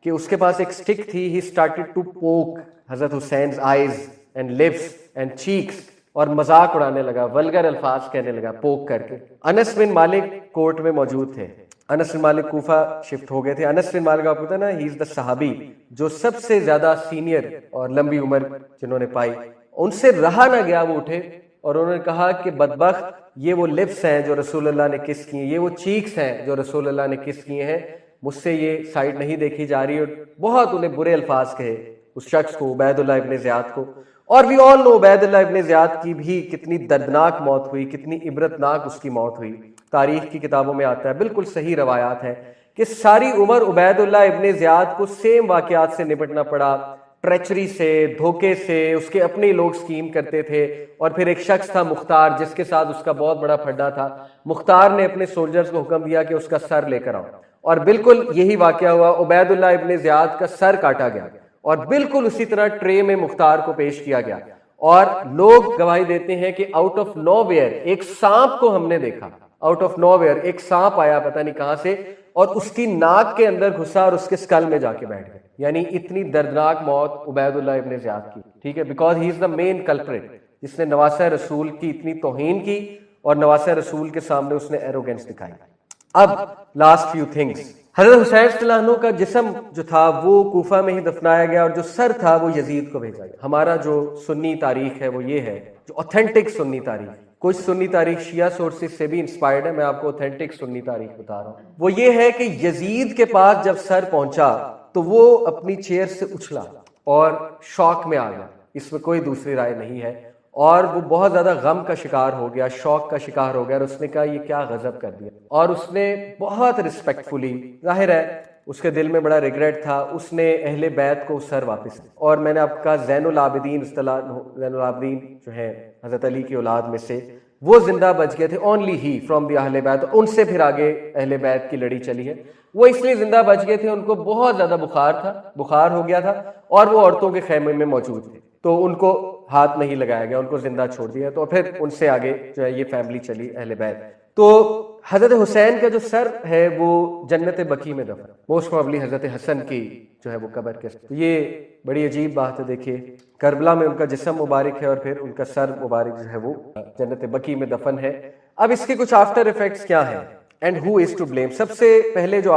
کہ اس کے پاس ایک سٹک تھی. ہی اسٹارٹڈ ٹو پوک حضرت حسین's eyes and lips and cheeks, اور مذاق اڑانے لگا, ولگر الفاظ کہنے لگا پوک کر کے. انس بن مالک کورٹ میں موجود تھے. انس بن مالک کوفہ شفٹ ہو گئے تھے. انس بن مالک آپ کو پتا نا, ہی از دا صحابی جو سب سے زیادہ سینئر اور لمبی عمر جنہوں نے پائی. ان سے رہا نہ گیا, وہ اٹھے اور انہوں نے کہا کہ بدبخت, یہ وہ لپس ہیں جو رسول اللہ نے کس کیے, یہ وہ چیکس ہیں جو رسول اللہ نے کس کیے ہیں, مجھ سے یہ سائڈ نہیں دیکھی جا رہی. اور بہت انہیں برے الفاظ کہے اس شخص کو, عبید اللہ ابن زیاد کو. اور وی آل نو عبید اللہ ابن زیاد کی بھی کتنی دردناک موت ہوئی, کتنی عبرتناک اس کی موت ہوئی. تاریخ کی کتابوں میں آتا ہے, بالکل صحیح روایات ہیں کہ ساری عمر عبید اللہ ابن زیاد کو سیم واقعات سے نپٹنا پڑا, ٹریچری سے, دھوکے سے. اس کے اپنے لوگ سکیم کرتے تھے. اور پھر ایک شخص تھا مختار, جس کے ساتھ اس کا بہت بڑا پھڈا تھا. مختار نے اپنے سولجرز کو حکم دیا کہ اس کا سر لے کر آؤ, اور بالکل یہی واقعہ ہوا. عبید اللہ ابن زیاد کا سر کاٹا گیا اور بالکل اسی طرح ٹرے میں مختار کو پیش کیا گیا. اور لوگ گواہی دیتے ہیں کہ آؤٹ آف نو ویئر ایک سانپ کو ہم نے دیکھا. آؤٹ آف نو ویئر ایک سانپ آیا پتہ نہیں کہاں سے, اور اس کی ناک کے اندر گھسا اور اس کے اسکل میں جا کے بیٹھ گیا. یعنی اتنی دردناک موت عبید اللہ ابن زیاد کی, ٹھیک ہے, because he is the main culprit, جس نے نواسہ رسول کی اتنی توہین کی اور نواسہ رسول کے سامنے اس نے ایروگنس دکھائی. اب لاسٹ فیو تھنگس. حضرت حسین رضی اللہ عنہ کا جسم جو تھا وہ کوفہ میں ہی دفنایا گیا, اور جو سر تھا وہ یزید کو بھیجا گیا. ہمارا جو سنی تاریخ ہے وہ یہ ہے, جو اوتھینٹک سنی تاریخ, کچھ سنی تاریخ شیعہ سورسز سے بھی انسپائرڈ ہے, میں آپ کو اوتھینٹک سنی تاریخ بتا رہا ہوں. وہ یہ ہے کہ یزید کے پاس جب سر پہنچا تو وہ اپنی چیئر سے اچھلا اور شوق میں آ گیا. اس میں کوئی دوسری رائے نہیں ہے. اور وہ بہت زیادہ غم کا شکار ہو گیا, شوق کا شکار ہو گیا, اور اس نے کہا یہ کیا غضب کر دیا. اور اس نے بہت رسپیکٹفلی, ظاہر ہے اس کے دل میں بڑا ریگریٹ تھا, اس نے اہل بیت کو سر واپس دیا. اور میں نے آپ کا زین العابدین, اصطلاح زین العابدین جو ہے حضرت علی کی اولاد میں سے, وہ زندہ بچ گئے تھے, اونلی ہی فرام دی اہل بیت. ان سے پھر آگے اہل بیت کی لڑی چلی ہے. وہ اس لیے زندہ بچ گئے تھے, ان کو بہت زیادہ بخار ہو گیا تھا, اور وہ عورتوں کے خیمے میں موجود تھے, تو ان کو ہاتھ نہیں لگایا گیا, ان کو زندہ چھوڑ دیا. تو پھر ان سے آگے جو ہے یہ فیملی چلی اہل بیت. تو حضرت حسین کا جو سر ہے وہ جنت بقیع میں دفن, موسٹ پروبلی حضرت حسن کی جو ہے وہ قبر کے. تو یہ بڑی عجیب بات ہے. دیکھیے کربلا میں ان کا جسم مبارک ہے, اور پھر ان کا سر مبارک جو ہے وہ جنت بقیع میں دفن ہے. اب اس کے کچھ آفٹر ایفیکٹس کیا ہیں, and who is to blame. سب سے پہلے جو